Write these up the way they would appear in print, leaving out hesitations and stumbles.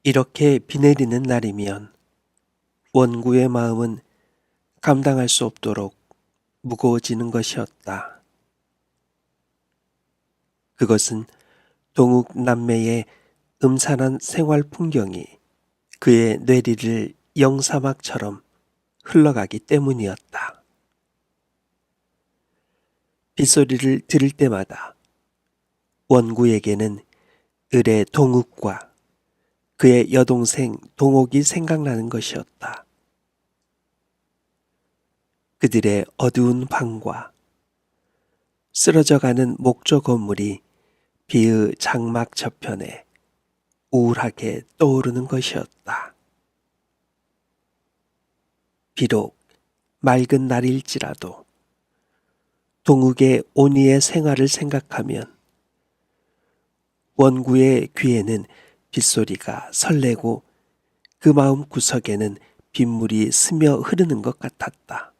이렇게 비 내리는 날이면 원구의 마음은 감당할 수 없도록 무거워지는 것이었다. 그것은 동욱 남매의 음산한 생활 풍경이 그의 뇌리를 영사막처럼 흘러가기 때문이었다. 빗소리를 들을 때마다 원구에게는 을의 동욱과 그의 여동생 동옥이 생각나는 것이었다. 그들의 어두운 방과 쓰러져가는 목조 건물이 비의 장막 저편에 우울하게 떠오르는 것이었다. 비록 맑은 날일지라도 동욱의 온이의 생활을 생각하면 원구의 귀에는 빗소리가 설레고 그 마음 구석에는 빗물이 스며 흐르는 것 같았다.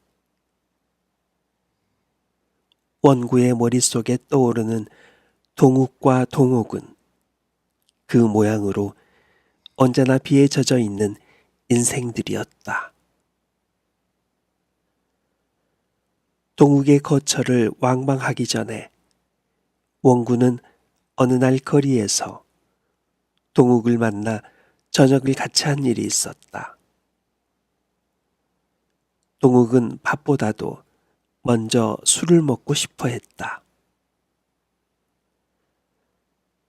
원구의 머릿속에 떠오르는 동욱과 동옥은 그 모양으로 언제나 비에 젖어 있는 인생들이었다. 동욱의 거처를 왕방하기 전에 원구는 어느 날 거리에서 동욱을 만나 저녁을 같이 한 일이 있었다. 동욱은 밥보다도 먼저 술을 먹고 싶어 했다.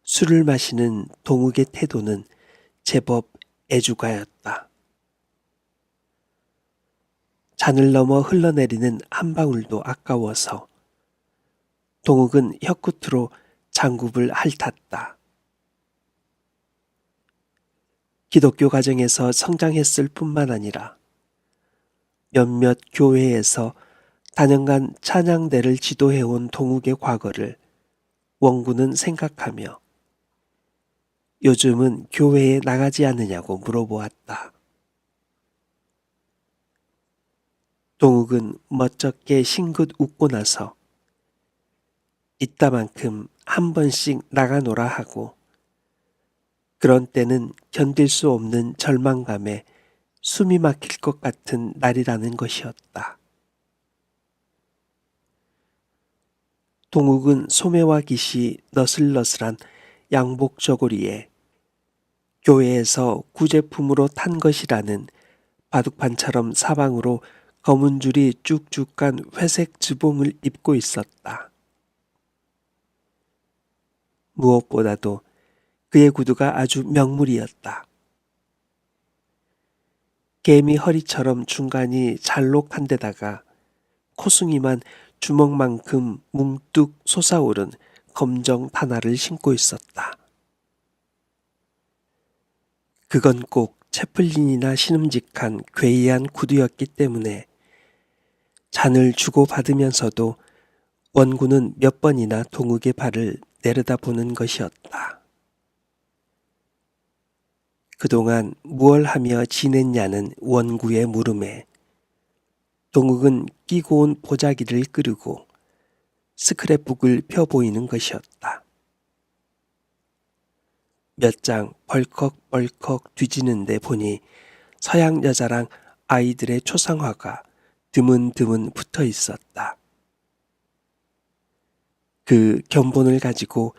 술을 마시는 동욱의 태도는 제법 애주가였다. 잔을 넘어 흘러내리는 한 방울도 아까워서 동욱은 혀끝으로 장굽을 핥았다. 기독교 가정에서 성장했을 뿐만 아니라 몇몇 교회에서 단연간 찬양대를 지도해온 동욱의 과거를 원구는 생각하며 요즘은 교회에 나가지 않느냐고 물어보았다. 동욱은 멋쩍게 싱긋 웃고 나서 이따만큼 한 번씩 나가노라 하고 그런 때는 견딜 수 없는 절망감에 숨이 막힐 것 같은 날이라는 것이었다. 동욱은 소매와 깃이 너슬너슬한 양복 저고리에 교회에서 구제품으로 탄 것이라는 바둑판처럼 사방으로 검은 줄이 쭉쭉 간 회색 지봉을 입고 있었다. 무엇보다도 그의 구두가 아주 명물이었다. 개미 허리처럼 중간이 잘록한 데다가 코숭이만 주먹만큼 뭉뚝 솟아오른 검정 타나를 신고 있었다. 그건 꼭 채플린이나 신음직한 괴이한 구두였기 때문에 잔을 주고받으면서도 원구는 몇 번이나 동욱의 발을 내려다보는 것이었다. 그동안 무얼 하며 지냈냐는 원구의 물음에 동욱은 끼고 온 보자기를 끄르고 스크랩북을 펴 보이는 것이었다. 몇 장 벌컥벌컥 뒤지는데 보니 서양 여자랑 아이들의 초상화가 드문드문 붙어 있었다. 그 견본을 가지고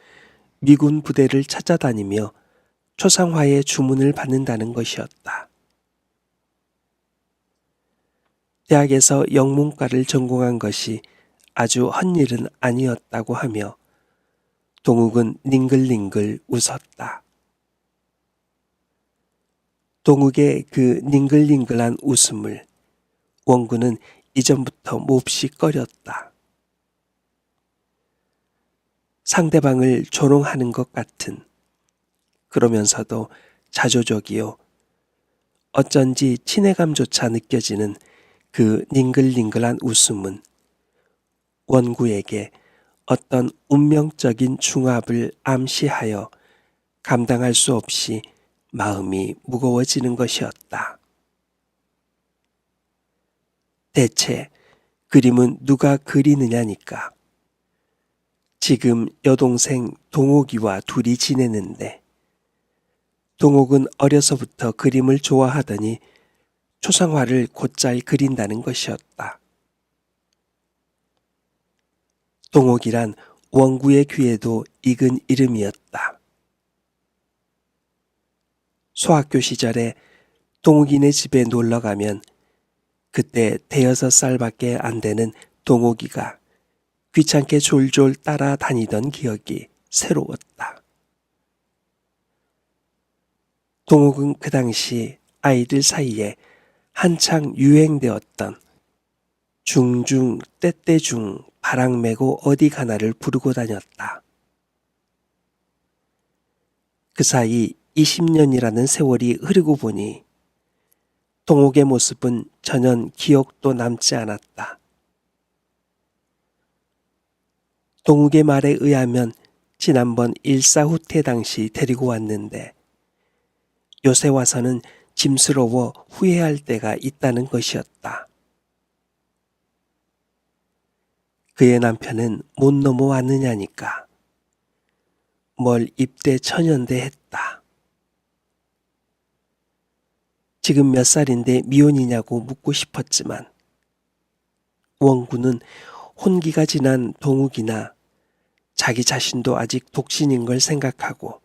미군 부대를 찾아다니며 초상화의 주문을 받는다는 것이었다. 대학에서 영문과를 전공한 것이 아주 헛일은 아니었다고 하며 동욱은 닝글닝글 웃었다. 동욱의 그 닝글닝글한 웃음을 원구는 이전부터 몹시 꺼렸다. 상대방을 조롱하는 것 같은 그러면서도 자조적이요 어쩐지 친애감조차 느껴지는 그 닝글닝글한 웃음은 원구에게 어떤 운명적인 중압을 암시하여 감당할 수 없이 마음이 무거워지는 것이었다. 대체 그림은 누가 그리느냐니까. 지금 여동생 동옥이와 둘이 지내는데 동옥은 어려서부터 그림을 좋아하더니 초상화를 곧잘 그린다는 것이었다. 동옥이란 원구의 귀에도 익은 이름이었다. 소학교 시절에 동옥이네 집에 놀러가면 그때 대여섯 살밖에 안 되는 동옥이가 귀찮게 졸졸 따라다니던 기억이 새로웠다. 동옥은 그 당시 아이들 사이에 한창 유행되었던 중중 떼떼중 바람 메고 어디 가나를 부르고 다녔다. 그 사이 20년이라는 세월이 흐르고 보니 동옥의 모습은 전혀 기억도 남지 않았다. 동욱의 말에 의하면 지난번 일사후퇴 당시 데리고 왔는데 요새 와서는 짐스러워 후회할 때가 있다는 것이었다. 그의 남편은 못 넘어왔느냐니까. 뭘 입대 천연대 했다. 지금 몇 살인데 미혼이냐고 묻고 싶었지만 원구는 혼기가 지난 동욱이나 자기 자신도 아직 독신인 걸 생각하고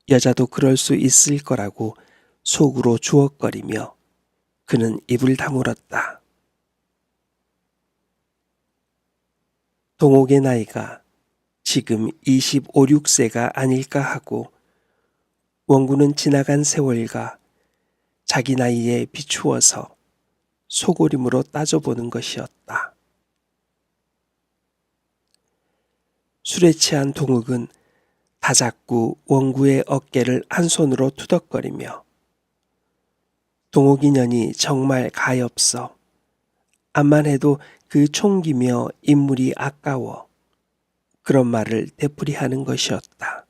여자도 그럴 수 있을 거라고 속으로 주걱거리며 그는 입을 다물었다. 동옥의 나이가 지금 25, 6세가 아닐까 하고 원구는 지나간 세월과 자기 나이에 비추어서 소고림으로 따져보는 것이었다. 술에 취한 동욱은 다잡고 원구의 어깨를 한 손으로 투덕거리며 동욱이 년이 정말 가엾어. 암만 해도 그 총기며 인물이 아까워. 그런 말을 되풀이하는 것이었다.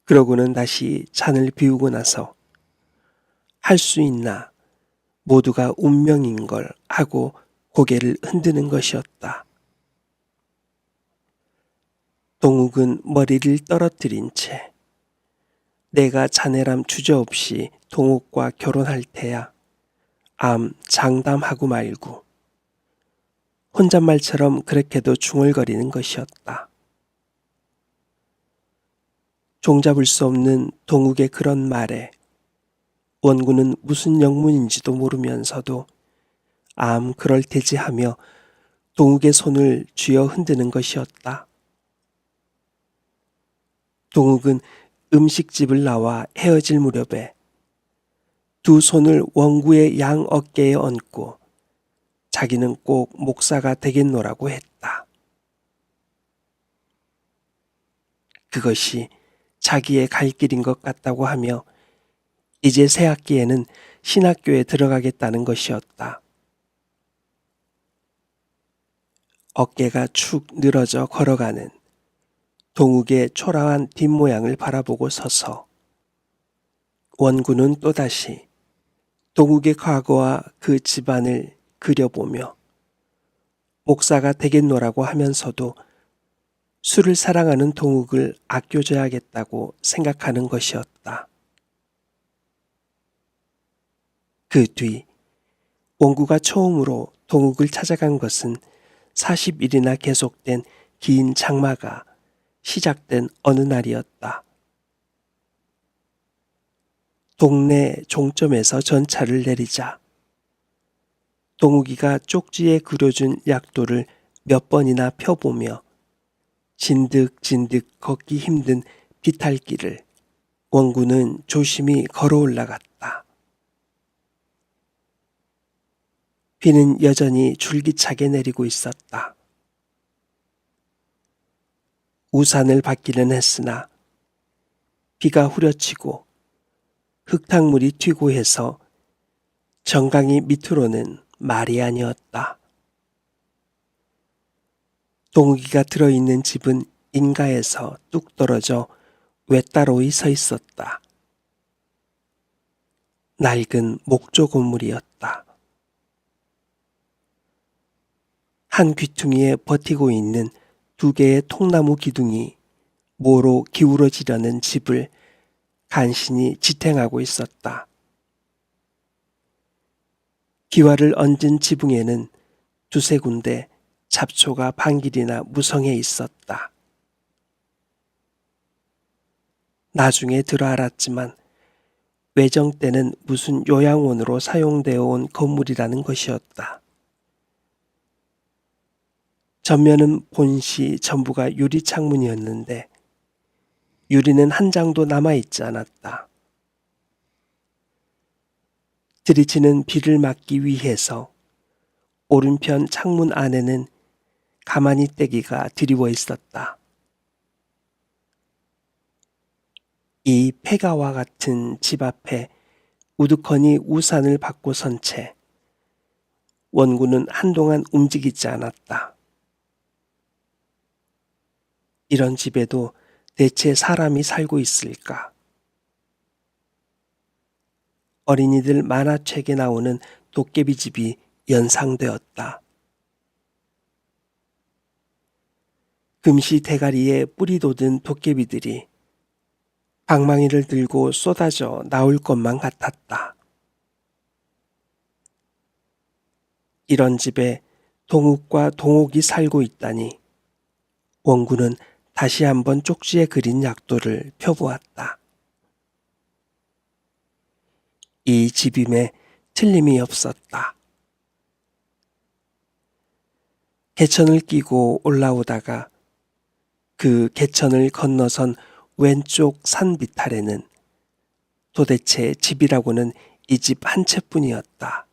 그러고는 다시 잔을 비우고 나서 할 수 있나 모두가 운명인 걸 하고 고개를 흔드는 것이었다. 동욱은 머리를 떨어뜨린 채 내가 자네람 주저없이 동욱과 결혼할 테야. 암 장담하고 말고. 혼잣말처럼 그렇게도 중얼거리는 것이었다. 종잡을 수 없는 동욱의 그런 말에 원구는 무슨 영문인지도 모르면서도 암 그럴 테지 하며 동욱의 손을 쥐어 흔드는 것이었다. 동욱은 음식집을 나와 헤어질 무렵에 두 손을 원구의 양 어깨에 얹고 자기는 꼭 목사가 되겠노라고 했다. 그것이 자기의 갈 길인 것 같다고 하며 이제 새 학기에는 신학교에 들어가겠다는 것이었다. 어깨가 축 늘어져 걸어가는 동욱의 초라한 뒷모양을 바라보고 서서 원구는 또다시 동욱의 과거와 그 집안을 그려보며 목사가 되겠노라고 하면서도 술을 사랑하는 동욱을 아껴줘야겠다고 생각하는 것이었다. 그 뒤 원구가 처음으로 동욱을 찾아간 것은 40일이나 계속된 긴 장마가 시작된 어느 날이었다. 동네 종점에서 전차를 내리자 동욱이가 쪽지에 그려준 약도를 몇 번이나 펴보며 진득진득 걷기 힘든 비탈길을 원구는 조심히 걸어 올라갔다. 비는 여전히 줄기차게 내리고 있었다. 우산을 받기는 했으나 비가 후려치고 흙탕물이 튀고 해서 정강이 밑으로는 말이 아니었다. 동욱이가 들어있는 집은 인가에서 뚝 떨어져 외따로이 서 있었다. 낡은 목조 건물이었다. 한 귀퉁이에 버티고 있는 두 개의 통나무 기둥이 모로 기울어지려는 집을 간신히 지탱하고 있었다. 기와를 얹은 지붕에는 두세 군데 잡초가 반길이나 무성해 있었다. 나중에 들어 알았지만 외정 때는 무슨 요양원으로 사용되어 온 건물이라는 것이었다. 전면은 본시 전부가 유리 창문이었는데 유리는 한 장도 남아있지 않았다. 들이치는 비를 막기 위해서 오른편 창문 안에는 가만히 떼기가 드리워 있었다. 이 폐가와 같은 집 앞에 우두커니 우산을 받고 선 채 원군은 한동안 움직이지 않았다. 이런 집에도 대체 사람이 살고 있을까? 어린이들 만화책에 나오는 도깨비 집이 연상되었다. 금시 대가리에 뿌리 돋은 도깨비들이 방망이를 들고 쏟아져 나올 것만 같았다. 이런 집에 동욱과 동옥이 살고 있다니 원군은 다시 한번 쪽지에 그린 약도를 펴보았다. 이 집임에 틀림이 없었다. 개천을 끼고 올라오다가 그 개천을 건너선 왼쪽 산 비탈에는 도대체 집이라고는 이 집 한 채뿐이었다.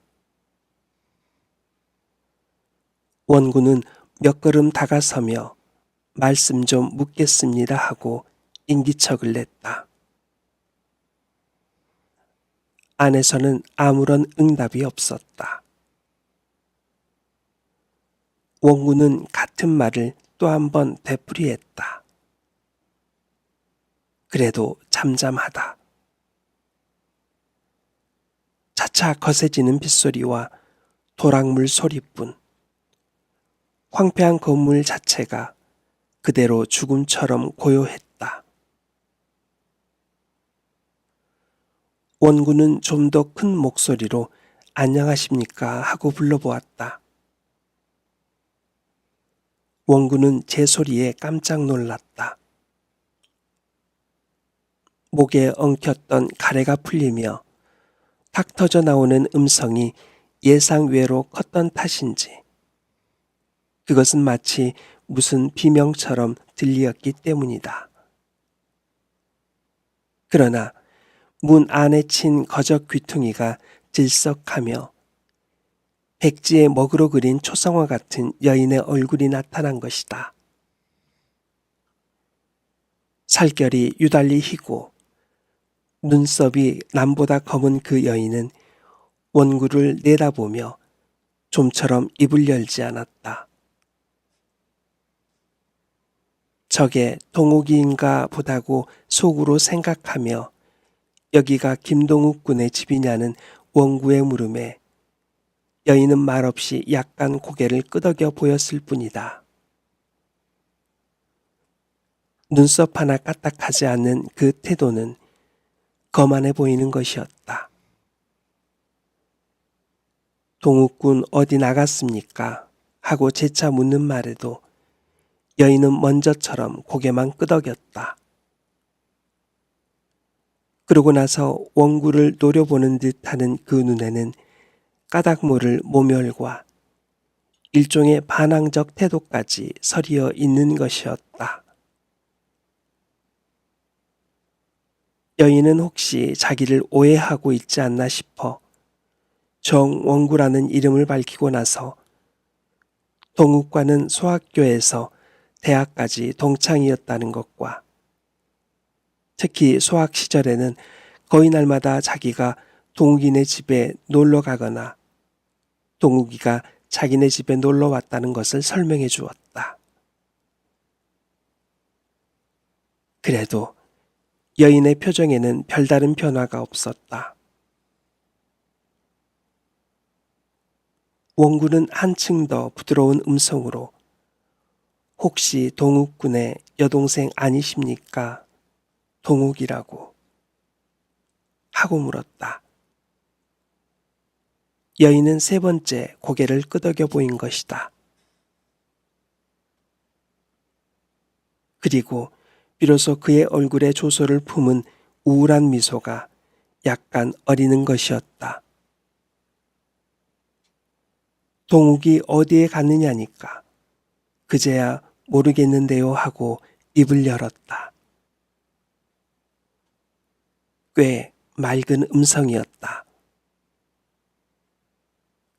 원군은 몇 걸음 다가서며 말씀 좀 묻겠습니다 하고 인기척을 냈다. 안에서는 아무런 응답이 없었다. 원군은 같은 말을 또 한 번 되풀이했다. 그래도 잠잠하다. 차차 거세지는 빗소리와 도락물 소리뿐 황폐한 건물 자체가 그대로 죽음처럼 고요했다. 원군은 좀 더 큰 목소리로 안녕하십니까 하고 불러보았다. 원군은 제 소리에 깜짝 놀랐다. 목에 엉켰던 가래가 풀리며 탁 터져 나오는 음성이 예상외로 컸던 탓인지 그것은 마치 무슨 비명처럼 들리었기 때문이다. 그러나 문 안에 친 거적 귀퉁이가 들썩하며 백지에 먹으로 그린 초상화 같은 여인의 얼굴이 나타난 것이다. 살결이 유달리 희고 눈썹이 남보다 검은 그 여인은 원구를 내다보며 좀처럼 입을 열지 않았다. 저게 동욱이인가 보다고 속으로 생각하며 여기가 김동욱 군의 집이냐는 원구의 물음에 여인은 말없이 약간 고개를 끄덕여 보였을 뿐이다. 눈썹 하나 까딱하지 않는 그 태도는 거만해 보이는 것이었다. 동욱군 어디 나갔습니까? 하고 재차 묻는 말에도 여인은 먼저처럼 고개만 끄덕였다. 그러고 나서 원구를 노려보는 듯하는 그 눈에는 까닭 모를 모멸과 일종의 반항적 태도까지 서리어 있는 것이었다. 여인은 혹시 자기를 오해하고 있지 않나 싶어 정원구라는 이름을 밝히고 나서 동욱과는 소학교에서 대학까지 동창이었다는 것과 특히 소학 시절에는 거의 날마다 자기가 동욱이네 집에 놀러 가거나 동욱이가 자기네 집에 놀러 왔다는 것을 설명해 주었다. 그래도 여인의 표정에는 별다른 변화가 없었다. 원구는 한층 더 부드러운 음성으로 혹시 동욱군의 여동생 아니십니까? 동욱이라고. 하고 물었다. 여인은 세 번째 고개를 끄덕여 보인 것이다. 그리고 비로소 그의 얼굴에 조소를 품은 우울한 미소가 약간 어리는 것이었다. 동욱이 어디에 갔느냐니까. 그제야 모르겠는데요 하고 입을 열었다. 꽤 맑은 음성이었다.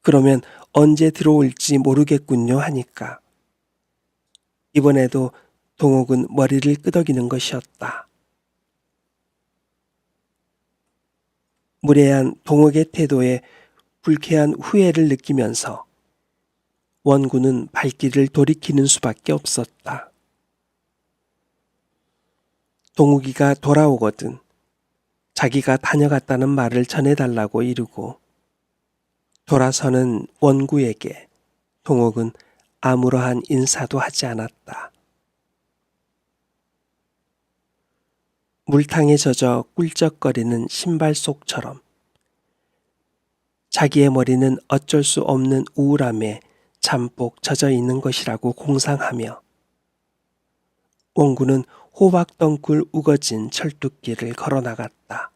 그러면 언제 들어올지 모르겠군요 하니까. 이번에도 동욱은 머리를 끄덕이는 것이었다. 무례한 동욱의 태도에 불쾌한 후회를 느끼면서 원군은 발길을 돌이키는 수밖에 없었다. 동욱이가 돌아오거든 자기가 다녀갔다는 말을 전해달라고 이르고 돌아서는 원구에게 동욱은 아무러한 인사도 하지 않았다. 물탕에 젖어 꿀쩍거리는 신발 속처럼 자기의 머리는 어쩔 수 없는 우울함에 잠복 젖어 있는 것이라고 공상하며 원구는 호박덩굴 우거진 철쭉길을 걸어나갔다.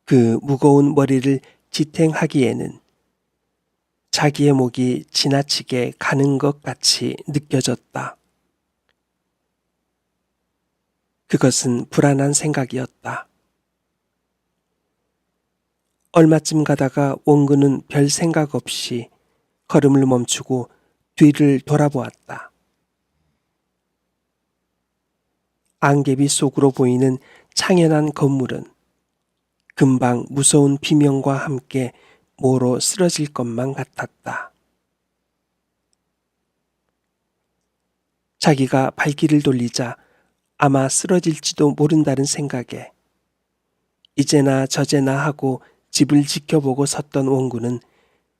그 무거운 머리를 지탱하기에는 자기의 목이 지나치게 가는 것 같이 느껴졌다. 그것은 불안한 생각이었다. 얼마쯤 가다가 원근은 별 생각 없이 걸음을 멈추고 뒤를 돌아보았다. 안개비 속으로 보이는 창연한 건물은 금방 무서운 비명과 함께 모로 쓰러질 것만 같았다. 자기가 발길을 돌리자 아마 쓰러질지도 모른다는 생각에 이제나 저제나 하고 집을 지켜보고 섰던 원군은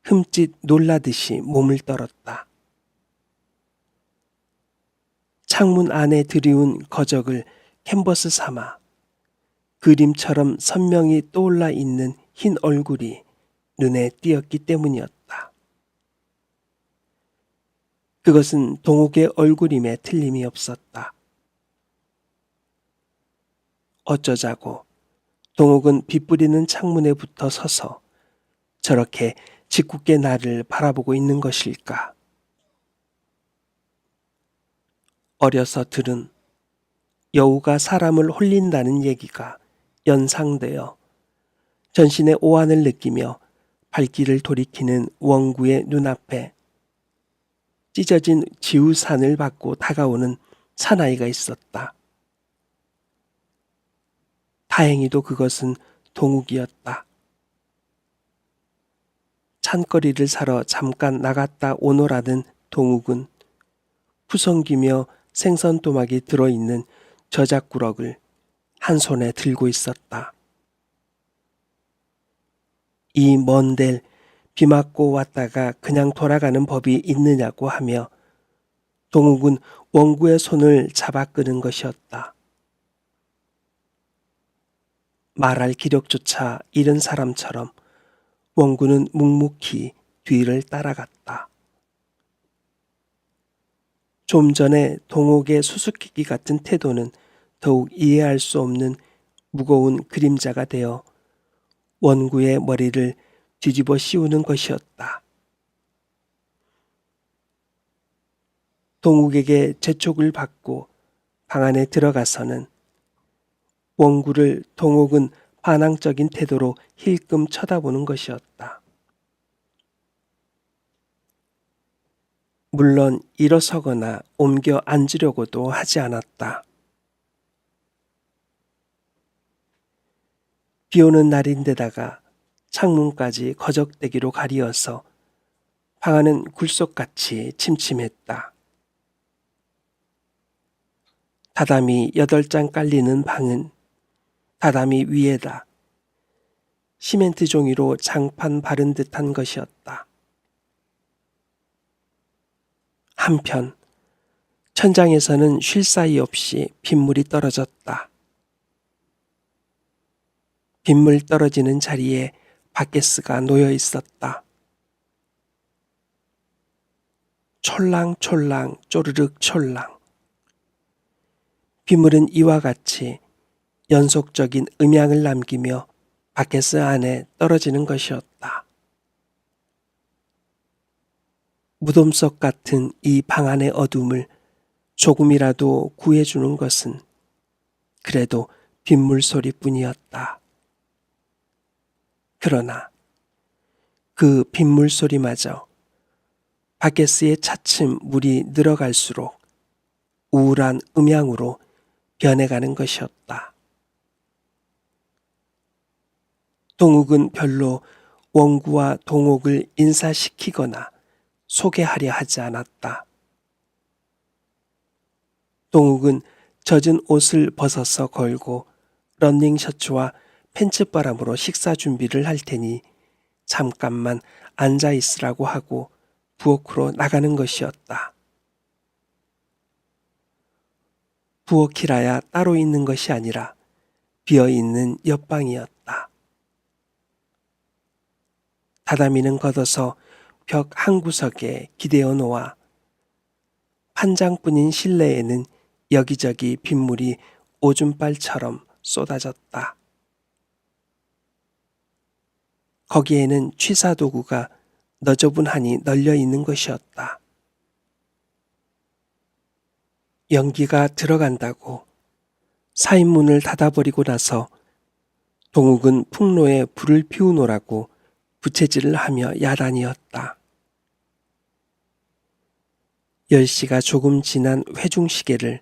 흠칫 놀라듯이 몸을 떨었다. 창문 안에 들이운 거적을 캔버스 삼아 그림처럼 선명히 떠올라 있는 흰 얼굴이 눈에 띄었기 때문이었다. 그것은 동욱의 얼굴임에 틀림이 없었다. 어쩌자고 동욱은 빛 뿌리는 창문에 붙어 서서 저렇게 짓궂게 나를 바라보고 있는 것일까? 어려서 들은 여우가 사람을 홀린다는 얘기가 연상되어 전신의 오한을 느끼며 발길을 돌이키는 원구의 눈앞에 찢어진 지우산을 받고 다가오는 사나이가 있었다. 다행히도 그것은 동욱이었다. 찬거리를 사러 잠깐 나갔다 오노라는 동욱은 푸성기며 생선도막이 들어있는 저작구럭을 한 손에 들고 있었다. 이 먼 데를 비 맞고 왔다가 그냥 돌아가는 법이 있느냐고 하며 동욱은 원구의 손을 잡아 끄는 것이었다. 말할 기력조차 잃은 사람처럼 원구는 묵묵히 뒤를 따라갔다. 좀 전에 동욱의 수수께끼 같은 태도는 더욱 이해할 수 없는 무거운 그림자가 되어 원구의 머리를 뒤집어 씌우는 것이었다. 동욱에게 재촉을 받고 방 안에 들어가서는 원구를 동욱은 반항적인 태도로 힐끔 쳐다보는 것이었다. 물론 일어서거나 옮겨 앉으려고도 하지 않았다. 비 오는 날인데다가 창문까지 거적대기로 가리어서 방 안은 굴속같이 침침했다. 다다미 8장 깔리는 방은 다다미 위에다 시멘트 종이로 장판 바른 듯한 것이었다. 한편 천장에서는 쉴 사이 없이 빗물이 떨어졌다. 빗물 떨어지는 자리에 바게스가 놓여 있었다. 촐랑촐랑 쪼르륵 촐랑. 빗물은 이와 같이 연속적인 음향을 남기며 바게스 안에 떨어지는 것이었다. 무덤 속 같은 이 방 안의 어둠을 조금이라도 구해주는 것은 그래도 빗물 소리뿐이었다. 그러나 그 빗물 소리마저 바게스의 차츰 물이 늘어갈수록 우울한 음향으로 변해가는 것이었다. 동욱은 별로 원구와 동옥을 인사시키거나 소개하려 하지 않았다. 동욱은 젖은 옷을 벗어서 걸고 러닝 셔츠와 팬츠바람으로 식사 준비를 할 테니 잠깐만 앉아 있으라고 하고 부엌으로 나가는 것이었다. 부엌이라야 따로 있는 것이 아니라 비어있는 옆방이었다. 다다미는 걷어서 벽 한 구석에 기대어 놓아 한 장뿐인 실내에는 여기저기 빗물이 오줌발처럼 쏟아졌다. 거기에는 취사도구가 너저분하니 널려 있는 것이었다. 연기가 들어간다고 사인문을 닫아버리고 나서 동욱은 풍로에 불을 피우노라고 부채질을 하며 야단이었다. 10시가 조금 지난 회중시계를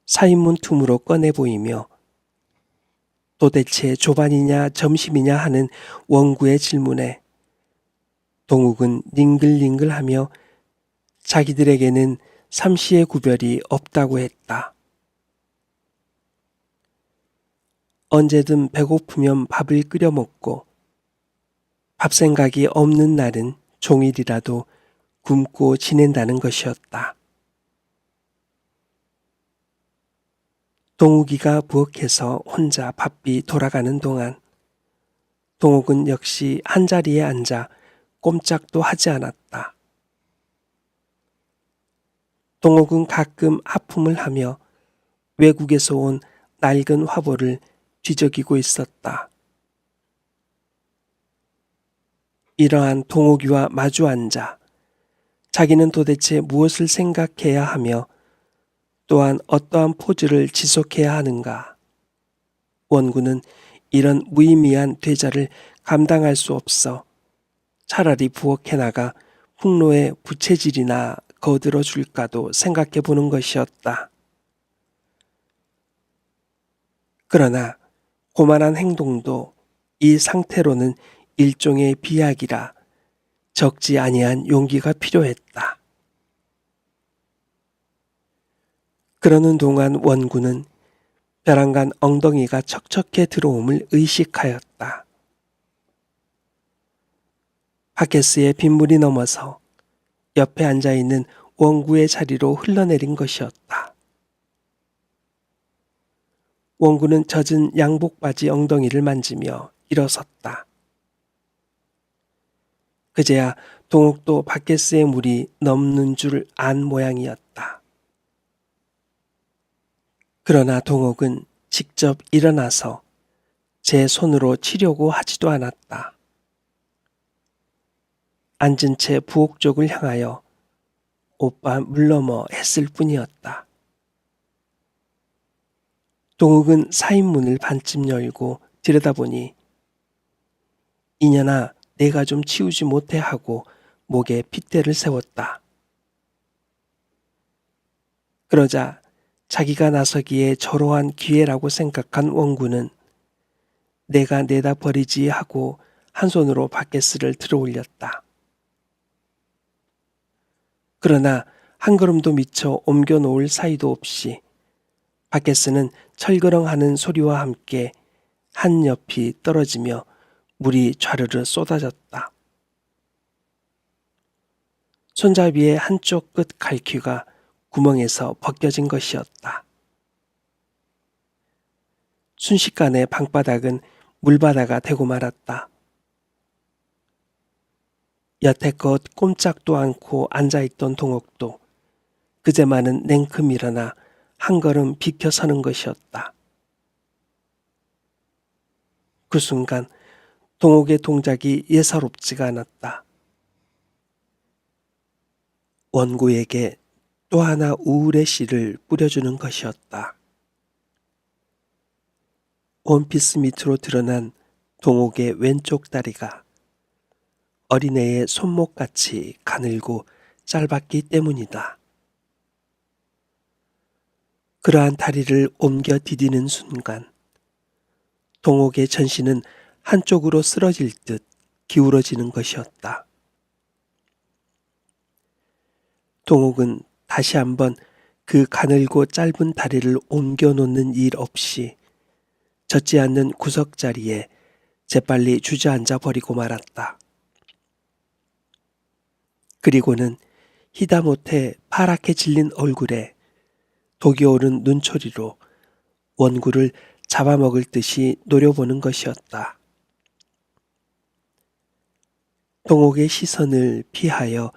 사인문 틈으로 꺼내 보이며 도대체 조반이냐 점심이냐 하는 원구의 질문에 동욱은 닝글닝글하며 자기들에게는 삼시의 구별이 없다고 했다. 언제든 배고프면 밥을 끓여 먹고 밥 생각이 없는 날은 종일이라도 굶고 지낸다는 것이었다. 동욱이가 부엌에서 혼자 바삐 돌아가는 동안 동욱은 역시 한자리에 앉아 꼼짝도 하지 않았다. 동욱은 가끔 하품을 하며 외국에서 온 낡은 화보를 뒤적이고 있었다. 이러한 동욱이와 마주 앉아 자기는 도대체 무엇을 생각해야 하며 또한 어떠한 포즈를 지속해야 하는가. 원구는 이런 무의미한 대자를 감당할 수 없어 차라리 부엌에 나가 풍로에 부채질이나 거들어 줄까도 생각해 보는 것이었다. 그러나 고만한 행동도 이 상태로는 일종의 비약이라 적지 아니한 용기가 필요했다. 그러는 동안 원구는 벼랑간 엉덩이가 척척해 들어옴을 의식하였다. 바게스의 빗물이 넘어서 옆에 앉아있는 원구의 자리로 흘러내린 것이었다. 원구는 젖은 양복바지 엉덩이를 만지며 일어섰다. 그제야 동욱도 바게스의 물이 넘는 줄 안 모양이었다. 그러나 동욱은 직접 일어나서 제 손으로 치려고 하지도 않았다. 앉은 채 부엌 쪽을 향하여 오빠 물러머 했을 뿐이었다. 동욱은 사인문을 반쯤 열고 들여다보니 이년아 내가 좀 치우지 못해 하고 목에 핏대를 세웠다. 그러자 자기가 나서기에 저러한 기회라고 생각한 원구는 내가 내다 버리지 하고 한 손으로 바게스를 들어 올렸다. 그러나 한 걸음도 미처 옮겨 놓을 사이도 없이 바게스는 철그렁하는 소리와 함께 한 옆이 떨어지며 물이 좌르르 쏟아졌다. 손잡이의 한쪽 끝 갈퀴가 구멍에서 벗겨진 것이었다. 순식간에 방바닥은 물바다가 되고 말았다. 여태껏 꼼짝도 않고 앉아있던 동옥도 그제만은 냉큼 일어나 한 걸음 비켜서는 것이었다. 그 순간 동옥의 동작이 예사롭지가 않았다. 원구에게 또 하나 우울의 씨를 뿌려주는 것이었다. 원피스 밑으로 드러난 동옥의 왼쪽 다리가 어린애의 손목같이 가늘고 짧았기 때문이다. 그러한 다리를 옮겨 디디는 순간 동옥의 전신은 한쪽으로 쓰러질 듯 기울어지는 것이었다. 동옥은 다시 한번 그 가늘고 짧은 다리를 옮겨 놓는 일 없이 젖지 않는 구석자리에 재빨리 주저앉아 버리고 말았다. 그리고는 희다못해 파랗게 질린 얼굴에 독이 오른 눈초리로 원구를 잡아먹을 듯이 노려보는 것이었다. 동옥의 시선을 피하여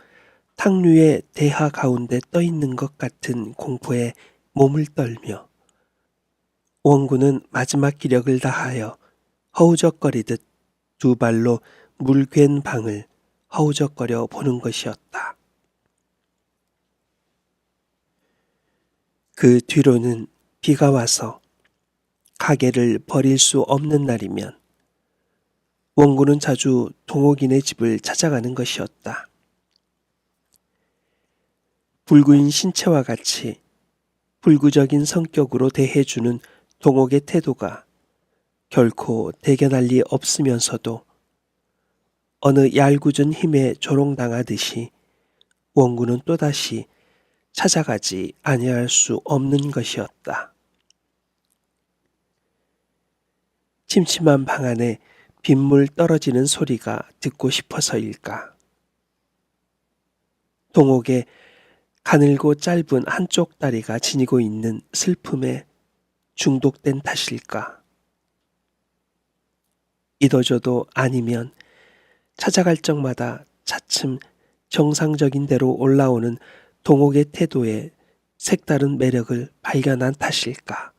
탕류의 대하 가운데 떠있는 것 같은 공포에 몸을 떨며 원구는 마지막 기력을 다하여 허우적거리듯 두 발로 물괸 방을 허우적거려 보는 것이었다. 그 뒤로는 비가 와서 가게를 버릴 수 없는 날이면 원구는 자주 동옥이네 집을 찾아가는 것이었다. 불구인 신체와 같이 불구적인 성격으로 대해주는 동옥의 태도가 결코 대견할 리 없으면서도 어느 얄궂은 힘에 조롱당하듯이 원구는 또다시 찾아가지 아니할 수 없는 것이었다. 침침한 방 안에 빗물 떨어지는 소리가 듣고 싶어서일까. 동옥의 가늘고 짧은 한쪽 다리가 지니고 있는 슬픔에 중독된 탓일까. 이도저도 아니면 찾아갈 적마다 차츰 정상적인 대로 올라오는 동옥의 태도에 색다른 매력을 발견한 탓일까.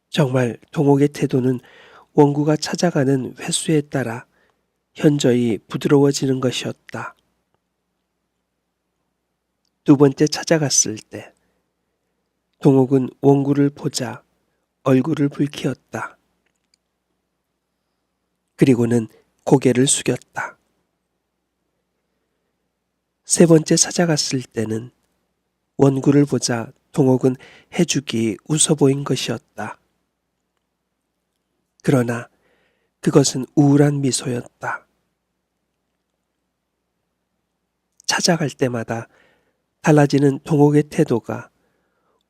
정말 동옥의 태도는 원구가 찾아가는 횟수에 따라 현저히 부드러워지는 것이었다. 두 번째 찾아갔을 때 동옥은 원구를 보자 얼굴을 붉히었다. 그리고는 고개를 숙였다. 세 번째 찾아갔을 때는 원구를 보자 동옥은 해죽이 웃어 보인 것이었다. 그러나 그것은 우울한 미소였다. 찾아갈 때마다 달라지는 동옥의 태도가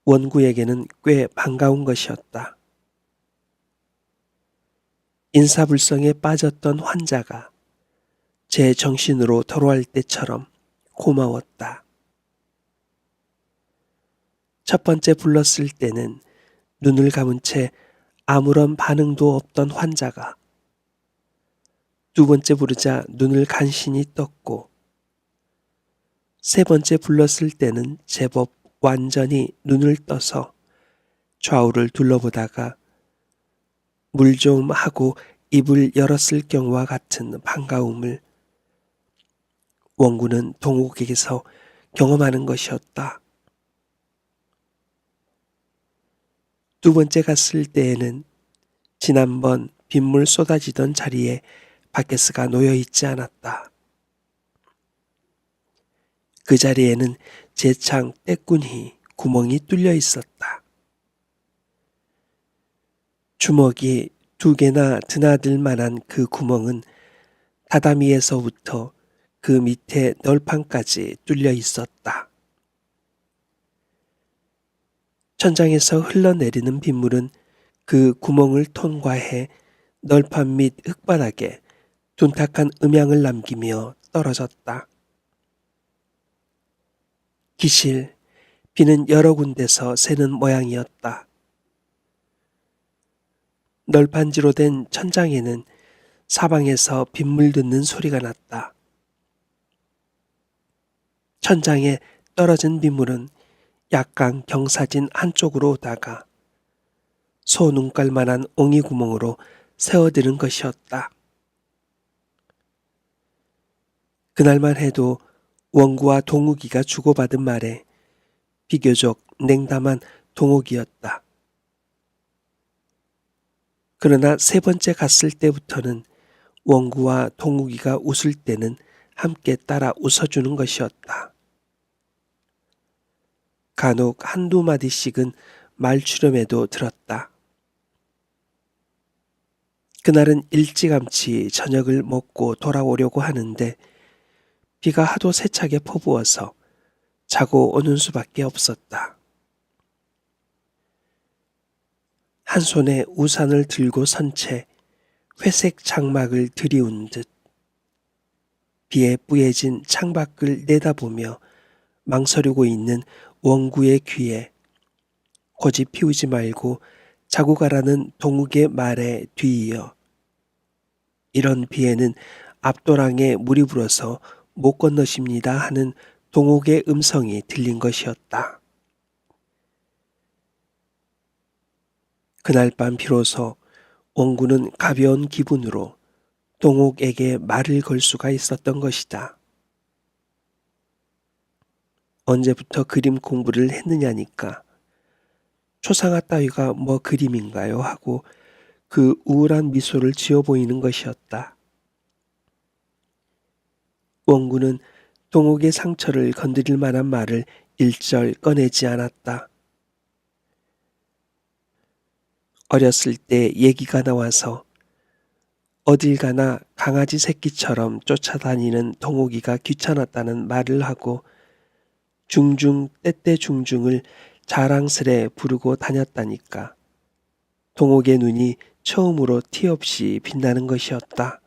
원구에게는 꽤 반가운 것이었다. 인사불성에 빠졌던 환자가 제 정신으로 돌아올 때처럼 고마웠다. 첫 번째 불렀을 때는 눈을 감은 채 아무런 반응도 없던 환자가 두 번째 부르자 눈을 간신히 떴고 세 번째 불렀을 때는 제법 완전히 눈을 떠서 좌우를 둘러보다가 물 좀 하고 입을 열었을 경우와 같은 반가움을 원구는 동옥에게서 경험하는 것이었다. 두 번째 갔을 때에는 지난번 빗물 쏟아지던 자리에 바켓스가 놓여 있지 않았다. 그 자리에는 재창 떼꾼히 구멍이 뚫려 있었다. 주먹이 두 개나 드나들 만한 그 구멍은 다다미에서부터 그 밑에 널판까지 뚫려 있었다. 천장에서 흘러내리는 빗물은 그 구멍을 통과해 널판 밑 흙바닥에 둔탁한 음향을 남기며 떨어졌다. 기실, 비는 여러 군데서 새는 모양이었다. 널판지로 된 천장에는 사방에서 빗물 듣는 소리가 났다. 천장에 떨어진 빗물은 약간 경사진 한쪽으로 오다가 소 눈깔만한 옹이 구멍으로 새어드는 것이었다. 그날만 해도 원구와 동욱이가 주고받은 말에 비교적 냉담한 동욱이었다. 그러나 세 번째 갔을 때부터는 원구와 동욱이가 웃을 때는 함께 따라 웃어주는 것이었다. 간혹 한두 마디씩은 말주름에도 들었다. 그날은 일찌감치 저녁을 먹고 돌아오려고 하는데 비가 하도 세차게 퍼부어서 자고 오는 수밖에 없었다. 한 손에 우산을 들고 선 채 회색 장막을 들이운 듯 비에 뿌얘진 창밖을 내다보며 망설이고 있는 원구의 귀에 고집 피우지 말고 자고 가라는 동욱의 말에 뒤이어 이런 비에는 앞도랑에 물이 불어서 못 건너십니다 하는 동욱의 음성이 들린 것이었다. 그날 밤 비로소 원구는 가벼운 기분으로 동욱에게 말을 걸 수가 있었던 것이다. 언제부터 그림 공부를 했느냐니까 초상화 따위가 뭐 그림인가요 하고 그 우울한 미소를 지어 보이는 것이었다. 원구는 동욱의 상처를 건드릴 만한 말을 일절 꺼내지 않았다. 어렸을 때 얘기가 나와서 어딜 가나 강아지 새끼처럼 쫓아다니는 동욱이가 귀찮았다는 말을 하고 중중 때때 중중을 자랑스레 부르고 다녔다니까. 동욱의 눈이 처음으로 티 없이 빛나는 것이었다.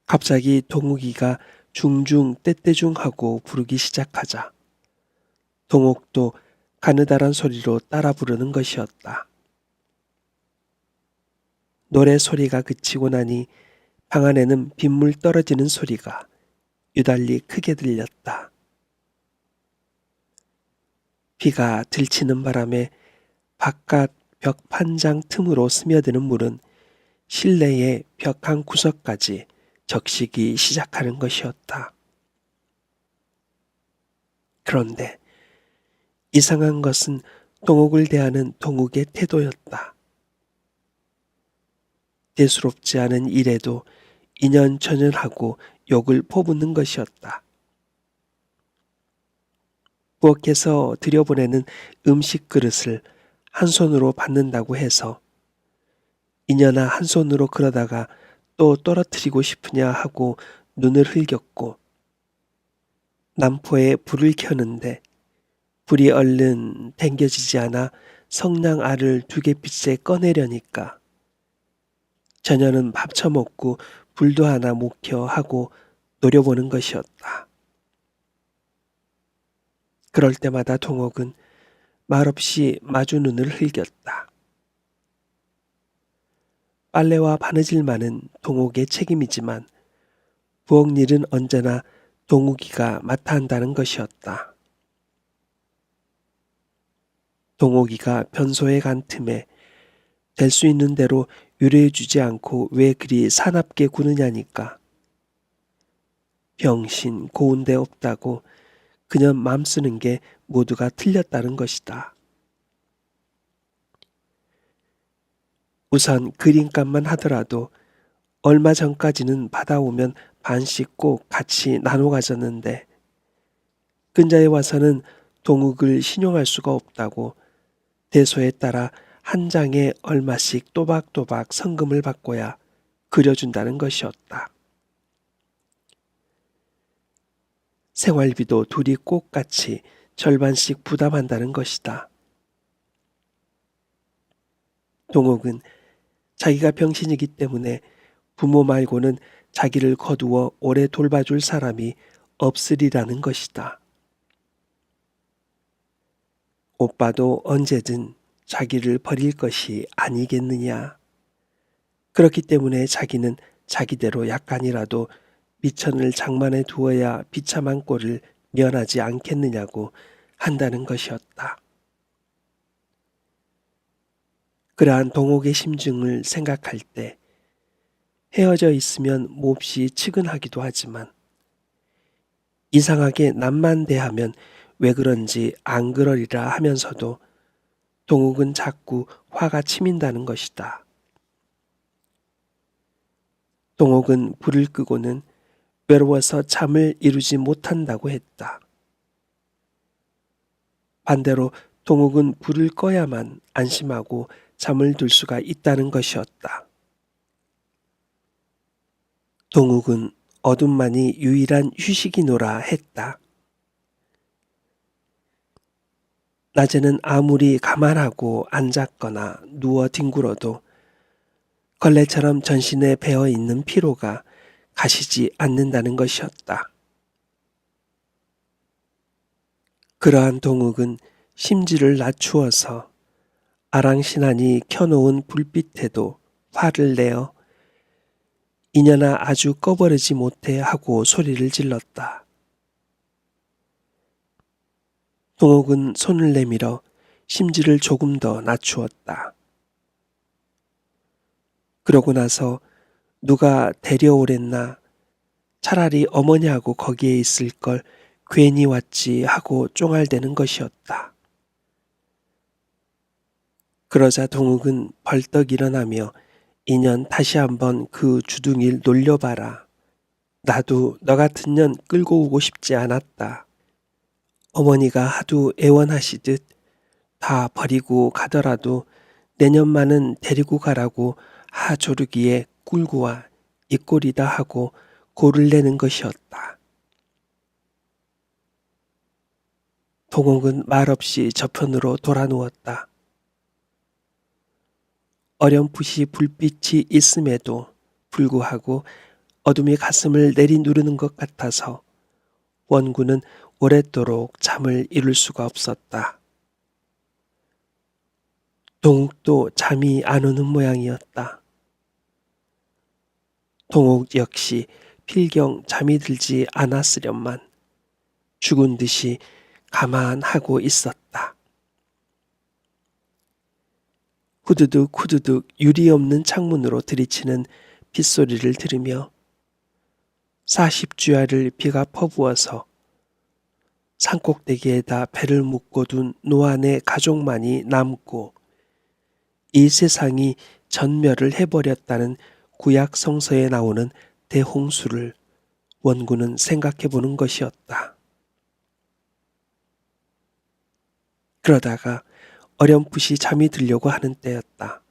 갑자기 동욱이가 중중 때때중 하고 부르기 시작하자 동욱도 가느다란 소리로 따라 부르는 것이었다. 노래 소리가 그치고 나니 방 안에는 빗물 떨어지는 소리가 유달리 크게 들렸다. 비가 들치는 바람에 바깥 벽 판장 틈으로 스며드는 물은 실내의 벽 한 구석까지 적시기 시작하는 것이었다. 그런데 이상한 것은 동욱을 대하는 동욱의 태도였다. 대수롭지 않은 일에도 이년저년하고 욕을 퍼붓는 것이었다. 부엌에서 들여보내는 음식 그릇을 한 손으로 받는다고 해서 이년아 한 손으로 그러다가 또 떨어뜨리고 싶으냐 하고 눈을 흘겼고 남포에 불을 켜는데 불이 얼른 댕겨지지 않아 성냥 알을 두개빛에 꺼내려니까 저녀는 밥 처먹고 불도 하나 못 켜 하고 노려보는 것이었다. 그럴 때마다 동욱은 말없이 마주 눈을 흘겼다. 빨래와 바느질만은 동욱의 책임이지만 부엌 일은 언제나 동욱이가 맡아 한다는 것이었다. 동욱이가 변소에 간 틈에 될 수 있는 대로 유래해주지 않고 왜 그리 사납게 구느냐니까. 병신 고운 데 없다고 그녀 맘 쓰는 게 모두가 틀렸다는 것이다. 우선 그림값만 하더라도 얼마 전까지는 받아오면 반씩 꼭 같이 나눠 가졌는데 근자에 와서는 동욱을 신용할 수가 없다고 대소에 따라 한 장에 얼마씩 또박또박 성금을 받고야 그려준다는 것이었다. 생활비도 둘이 꼭 같이 절반씩 부담한다는 것이다. 동욱은 자기가 병신이기 때문에 부모 말고는 자기를 거두어 오래 돌봐줄 사람이 없으리라는 것이다. 오빠도 언제든 자기를 버릴 것이 아니겠느냐. 그렇기 때문에 자기는 자기대로 약간이라도 미천을 장만해 두어야 비참한 꼴을 면하지 않겠느냐고 한다는 것이었다. 그러한 동옥의 심증을 생각할 때 헤어져 있으면 몹시 측은하기도 하지만 이상하게 남만 대하면 왜 그런지 안 그러리라 하면서도 동욱은 자꾸 화가 치민다는 것이다. 동욱은 불을 끄고는 외로워서 잠을 이루지 못한다고 했다. 반대로 동욱은 불을 꺼야만 안심하고 잠을 들 수가 있다는 것이었다. 동욱은 어둠만이 유일한 휴식이노라 했다. 낮에는 아무리 가만하고 앉았거나 누워 뒹굴어도 걸레처럼 전신에 배어 있는 피로가 가시지 않는다는 것이었다. 그러한 동욱은 심지를 낮추어서 아랑신하니 켜놓은 불빛에도 화를 내어 이년아 아주 꺼버리지 못해 하고 소리를 질렀다. 동욱은 손을 내밀어 심지를 조금 더 낮추었다. 그러고 나서 누가 데려오랬나 차라리 어머니하고 거기에 있을 걸 괜히 왔지 하고 쫑알대는 것이었다. 그러자 동욱은 벌떡 일어나며 이년 다시 한번 그 주둥이를 놀려봐라. 나도 너 같은 년 끌고 오고 싶지 않았다. 어머니가 하도 애원하시듯 다 버리고 가더라도 내년만은 데리고 가라고 하조르기에 꿀고 와 이 꼴이다 하고 골을 내는 것이었다. 동욱은 말없이 저편으로 돌아 누웠다. 어렴풋이 불빛이 있음에도 불구하고 어둠이 가슴을 내리누르는 것 같아서 원구는 오랫도록 잠을 이룰 수가 없었다. 동욱도 잠이 안 오는 모양이었다. 동욱 역시 필경 잠이 들지 않았으련만 죽은 듯이 가만하고 있었다. 후두둑 후두둑 유리 없는 창문으로 들이치는 빗소리를 들으며 40주야를 비가 퍼부어서 산꼭대기에다 배를 묶어둔 노안의 가족만이 남고 이 세상이 전멸을 해버렸다는 구약 성서에 나오는 대홍수를 원구는 생각해 보는 것이었다. 그러다가 어렴풋이 잠이 들려고 하는 때였다.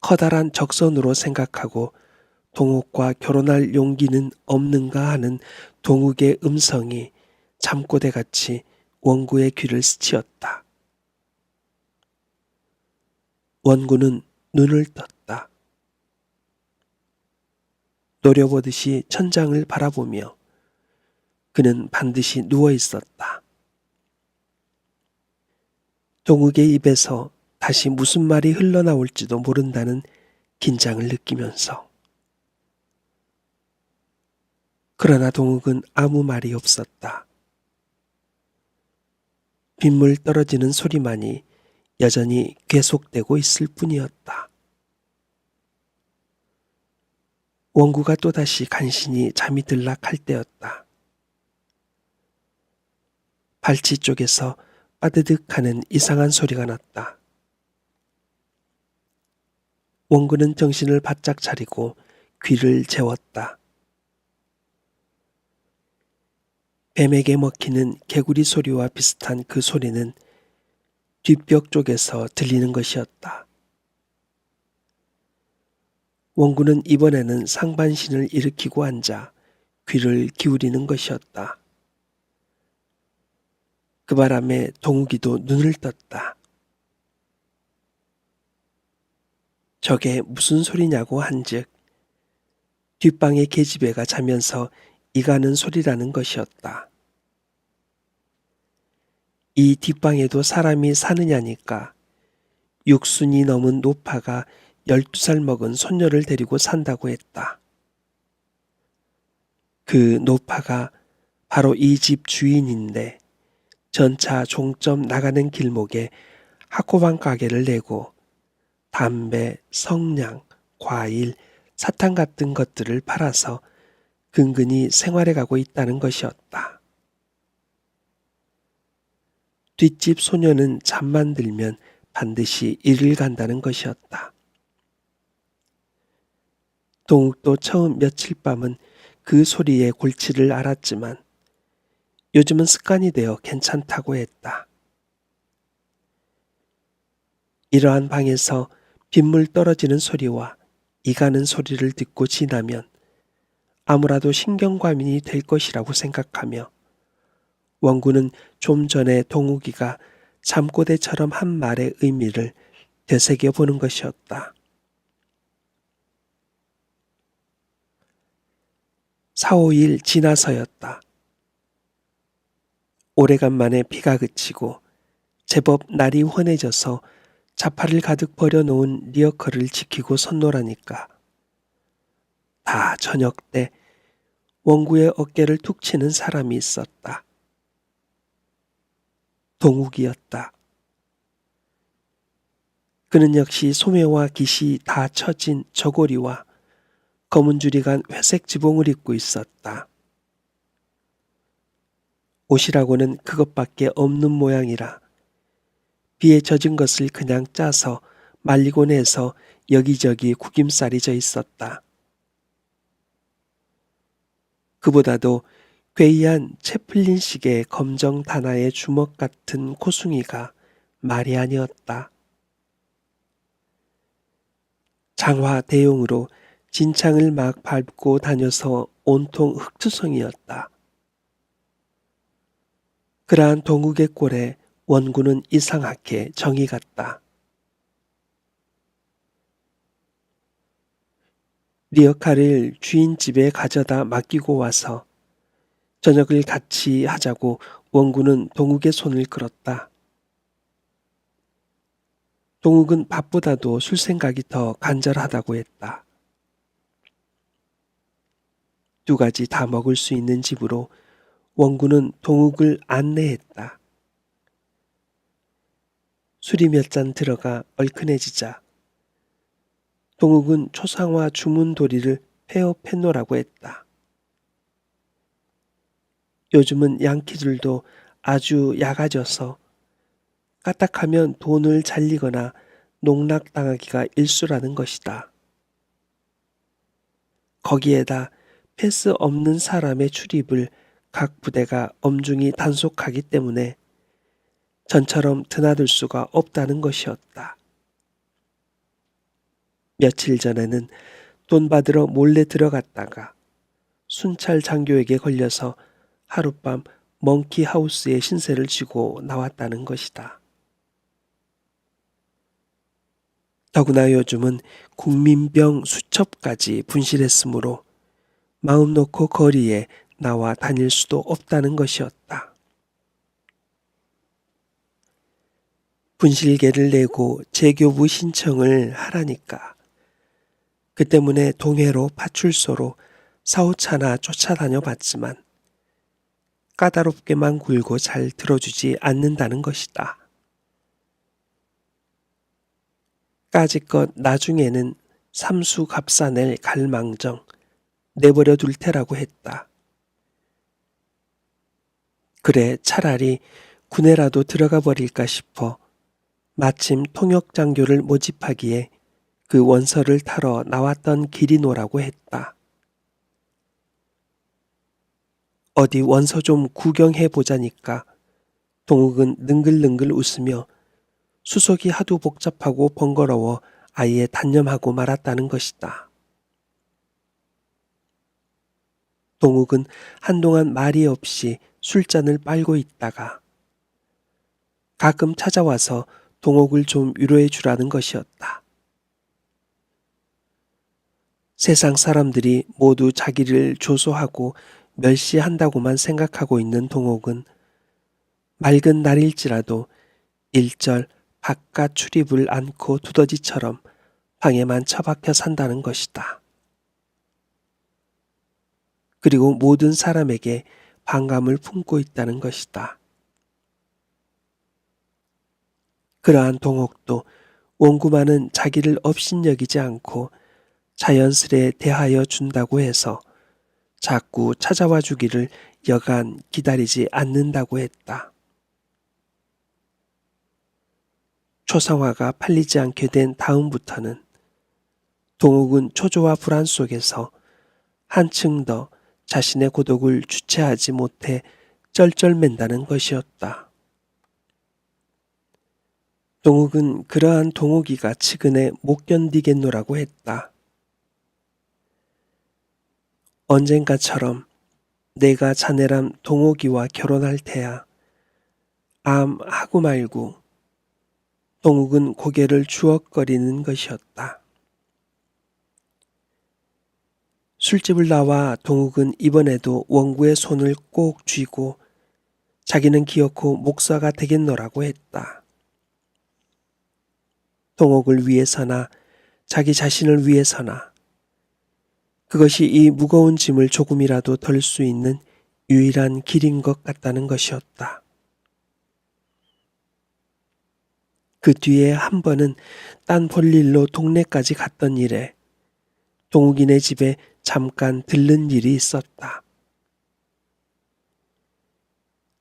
커다란 적선으로 생각하고 동욱과 결혼할 용기는 없는가 하는 동욱의 음성이 잠꼬대같이 원구의 귀를 스치었다. 원구는 눈을 떴다. 노려보듯이 천장을 바라보며 그는 반드시 누워 있었다. 동욱의 입에서 다시 무슨 말이 흘러나올지도 모른다는 긴장을 느끼면서. 그러나 동욱은 아무 말이 없었다. 빗물 떨어지는 소리만이 여전히 계속되고 있을 뿐이었다. 원구가 또다시 간신히 잠이 들락할 때였다. 발치 쪽에서 빠드득하는 이상한 소리가 났다. 원구는 정신을 바짝 차리고 귀를 재웠다. 뱀에게 먹히는 개구리 소리와 비슷한 그 소리는 뒷벽 쪽에서 들리는 것이었다. 원구는 이번에는 상반신을 일으키고 앉아 귀를 기울이는 것이었다. 그 바람에 동욱이도 눈을 떴다. 저게 무슨 소리냐고 한즉 뒷방의 계집애가 자면서 이가는 소리라는 것이었다. 이 뒷방에도 사람이 사느냐니까. 6순이 넘은 노파가 12살 먹은 손녀를 데리고 산다고 했다. 그 노파가 바로 이 집 주인인데 전차 종점 나가는 길목에 학고방 가게를 내고 담배, 성냥, 과일, 사탕 같은 것들을 팔아서 근근히 생활해 가고 있다는 것이었다. 뒷집 소녀는 잠만 들면 반드시 일을 간다는 것이었다. 동욱도 처음 며칠 밤은 그 소리의 골치를 알았지만 요즘은 습관이 되어 괜찮다고 했다. 이러한 방에서 빗물 떨어지는 소리와 이가는 소리를 듣고 지나면 아무라도 신경과민이 될 것이라고 생각하며 원군은 좀 전에 동욱이가 잠꼬대처럼 한 말의 의미를 되새겨보는 것이었다. 4, 5일 지나서였다. 오래간만에 비가 그치고 제법 날이 환해져서 자파를 가득 버려놓은 리어커를 지키고 섰노라니까. 다 저녁 때 원구의 어깨를 툭 치는 사람이 있었다. 동욱이었다. 그는 역시 소매와 깃이 다 처진 저고리와 검은 줄이 간 회색 지붕을 입고 있었다. 옷이라고는 그것밖에 없는 모양이라 비에 젖은 것을 그냥 짜서 말리고 내서 여기저기 구김살이 져 있었다. 그보다도 괴이한 채플린식의 검정 단화의 주먹 같은 코숭이가 말이 아니었다. 장화 대용으로 진창을 막 밟고 다녀서 온통 흙투성이었다. 그러한 동욱의 꼴에 원군은 이상하게 정이 갔다. 리어카를 주인 집에 가져다 맡기고 와서 저녁을 같이 하자고 원군은 동욱의 손을 끌었다. 동욱은 밥보다도 술 생각이 더 간절하다고 했다. 2가지 다 먹을 수 있는 집으로 원군은 동욱을 안내했다. 술이 몇 잔 들어가 얼큰해지자 동욱은 초상화 주문도리를 폐업해놓으라고 했다. 요즘은 양키들도 아주 약아져서 까딱하면 돈을 잘리거나 농락당하기가 일수라는 것이다. 거기에다 패스 없는 사람의 출입을 각 부대가 엄중히 단속하기 때문에 전처럼 드나들 수가 없다는 것이었다. 며칠 전에는 돈 받으러 몰래 들어갔다가 순찰 장교에게 걸려서 하룻밤 멍키하우스에 신세를 지고 나왔다는 것이다. 더구나 요즘은 국민병 수첩까지 분실했으므로 마음 놓고 거리에 나와 다닐 수도 없다는 것이었다. 분실계를 내고 재교부 신청을 하라니까. 그 때문에 동해로 파출소로 4, 5차나 쫓아다녀 봤지만 까다롭게만 굴고 잘 들어주지 않는다는 것이다. 까짓것 나중에는 삼수 값사낼 갈망정 내버려 둘 테라고 했다. 그래 차라리 군에라도 들어가 버릴까 싶어 마침 통역장교를 모집하기에 그 원서를 타러 나왔던 길이노라고 했다. 어디 원서 좀 구경해 보자니까 동욱은 능글능글 웃으며 수속이 하도 복잡하고 번거로워 아예 단념하고 말았다는 것이다. 동욱은 한동안 말이 없이 술잔을 빨고 있다가 가끔 찾아와서 동욱을 좀 위로해 주라는 것이었다. 세상 사람들이 모두 자기를 조소하고 멸시한다고만 생각하고 있는 동옥은 맑은 날일지라도 일절 바깥 출입을 않고 두더지처럼 방에만 처박혀 산다는 것이다. 그리고 모든 사람에게 반감을 품고 있다는 것이다. 그러한 동옥도 원구만은 자기를 업신여기지 않고 자연스레 대하여 준다고 해서 자꾸 찾아와 주기를 여간 기다리지 않는다고 했다. 초상화가 팔리지 않게 된 다음부터는 동욱은 초조와 불안 속에서 한층 더 자신의 고독을 주체하지 못해 쩔쩔맨다는 것이었다. 동욱은 그러한 동욱이가 치근에 못 견디겠노라고 했다. 언젠가처럼 내가 자네람 동욱이와 결혼할 테야. 하고 말고 동욱은 고개를 주걱거리는 것이었다. 술집을 나와 동욱은 이번에도 원구의 손을 꼭 쥐고 자기는 기어코 목사가 되겠노라고 했다. 동욱을 위해서나 자기 자신을 위해서나 그것이 이 무거운 짐을 조금이라도 덜 수 있는 유일한 길인 것 같다는 것이었다. 그 뒤에 한 번은 딴 볼일로 동네까지 갔던 일에 동욱이네 집에 잠깐 들른 일이 있었다.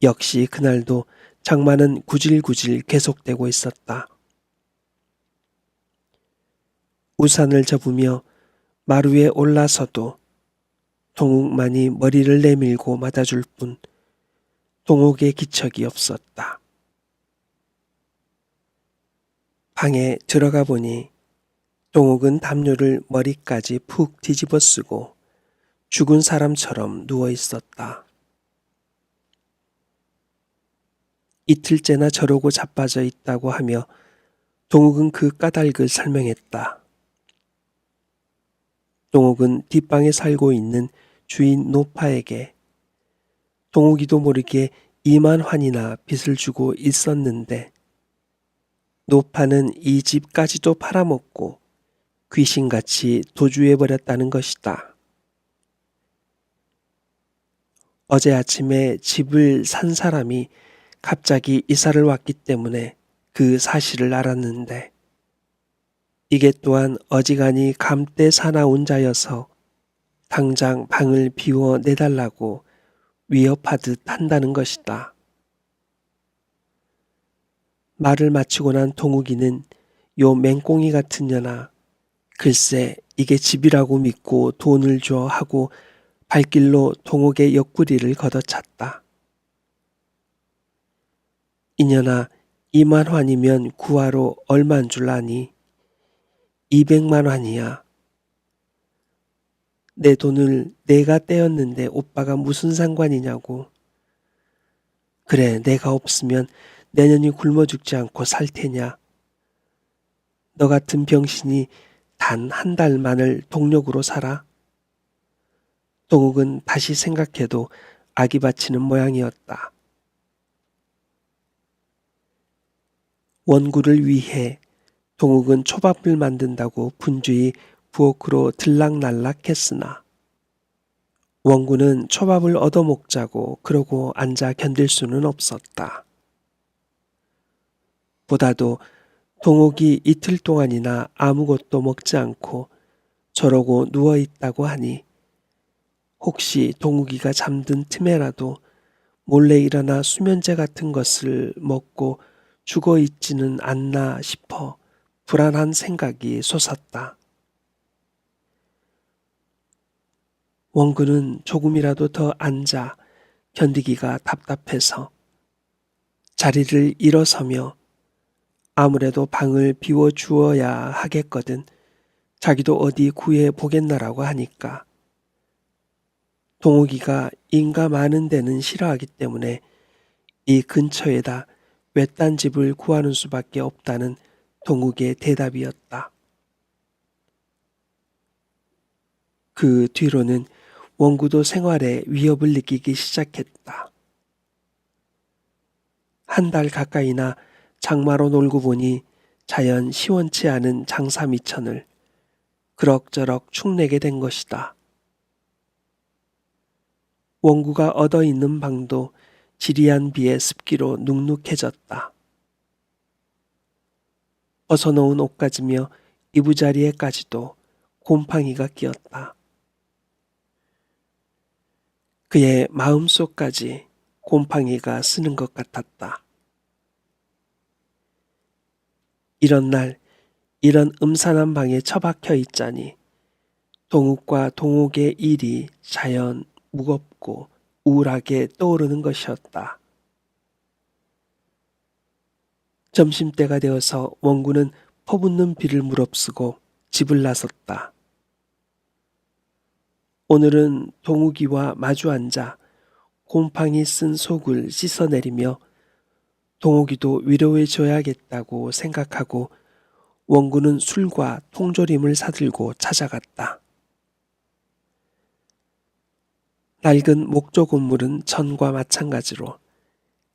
역시 그날도 장마는 구질구질 계속되고 있었다. 우산을 접으며 마루에 올라서도 동욱만이 머리를 내밀고 맞아줄 뿐 동욱의 기척이 없었다. 방에 들어가 보니 동욱은 담요를 머리까지 푹 뒤집어 쓰고 죽은 사람처럼 누워 있었다. 이틀째나 저러고 자빠져 있다고 하며 동욱은 그 까닭을 설명했다. 동욱은 뒷방에 살고 있는 주인 노파에게 동욱이도 모르게 2만 환이나 빚을 주고 있었는데 노파는 이 집까지도 팔아먹고 귀신같이 도주해버렸다는 것이다. 어제 아침에 집을 산 사람이 갑자기 이사를 왔기 때문에 그 사실을 알았는데 이게 또한 어지간히 감때 사나운 자여서 당장 방을 비워 내달라고 위협하듯 한다는 것이다. 말을 마치고 난 동욱이는 요 맹꽁이 같은 년아 글쎄 이게 집이라고 믿고 돈을 줘 하고 발길로 동욱의 옆구리를 걷어찼다. 이년아 2만 환이면 구화로 얼만 줄 아니? 200만 환이야. 내 돈을 내가 떼었는데 오빠가 무슨 상관이냐고. 그래 내가 없으면 내년이 굶어 죽지 않고 살 테냐. 너 같은 병신이 단 한 달만을 동력으로 살아? 동욱은 다시 생각해도 악이 받치는 모양이었다. 원구를 위해 동욱은 초밥을 만든다고 분주히 부엌으로 들락날락했으나 원구는 초밥을 얻어먹자고 그러고 앉아 견딜 수는 없었다. 보다도 동욱이 이틀 동안이나 아무것도 먹지 않고 저러고 누워있다고 하니 혹시 동욱이가 잠든 틈에라도 몰래 일어나 수면제 같은 것을 먹고 죽어 있지는 않나 싶어 불안한 생각이 솟았다. 원구는 조금이라도 더 앉아 견디기가 답답해서 자리를 일어서며 아무래도 방을 비워주어야 하겠거든 자기도 어디 구해 보겠나라고 하니까 동욱이가 인가 많은 데는 싫어하기 때문에 이 근처에다 외딴 집을 구하는 수밖에 없다는 동욱의 대답이었다. 그 뒤로는 원구도 생활에 위협을 느끼기 시작했다. 한 달 가까이나 장마로 놀고 보니 자연 시원치 않은 장사 미천을 그럭저럭 축내게 된 것이다. 원구가 얻어 있는 방도 지리한 비에 습기로 눅눅해졌다. 벗어놓은 옷가지며 이부자리에까지도 곰팡이가 끼었다. 그의 마음속까지 곰팡이가 쓰는 것 같았다. 이런 날 이런 음산한 방에 처박혀 있자니 동욱과 동욱의 일이 자연 무겁고 우울하게 떠오르는 것이었다. 점심때가 되어서 원구는 퍼붓는 비를 무릅쓰고 집을 나섰다. 오늘은 동욱이와 마주 앉아 곰팡이 쓴 속을 씻어내리며 동욱이도 위로해 줘야겠다고 생각하고 원구는 술과 통조림을 사들고 찾아갔다. 낡은 목조 건물은 전과 마찬가지로